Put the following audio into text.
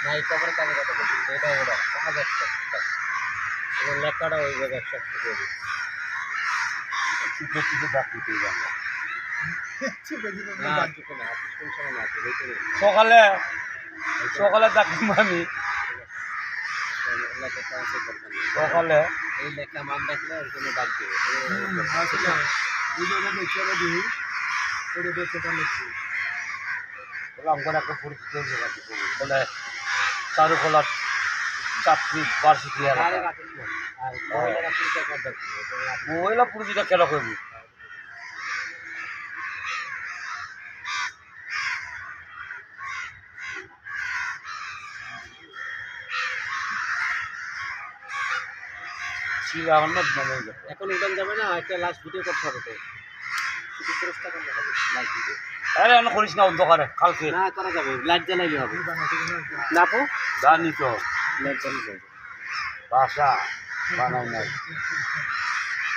না এই খবরের কাজের কথা বলছি এটা ওরা কাজ একটা এবং লেখাটা ওই জায়গায় একশো করে দিই চিপে চিপে ডাকি তুই জানো না কিছু না আপনি কোন সময় আছে দেখে নিন সকালে সকালে ডাকলাম আমি লেখা কাছে করতাম সকালে এই লেখা মান দেখলে ওর জন্য ডাক দেবে বললাম করে একটা পরিচিত বলে চারুকলার চাকরি বার্ষিকী আরে রাখিস না আর মহিলারা পরিচয় করতে মহিলা পরিচিত কেন করবি এখন উঠান যাবে না একটা লাস্ট ভিডিও করতে হবে তো শুধু পুরস্কার করতে হবে লাস্ট ভিডিও আরে অন্য করিস না অন্ধকারে কালকে না করা যাবে লাইট জ্বালাইলে হবে না আপু জানি তো লাইট জ্বালিয়ে যাবে বাসা বানাই নাই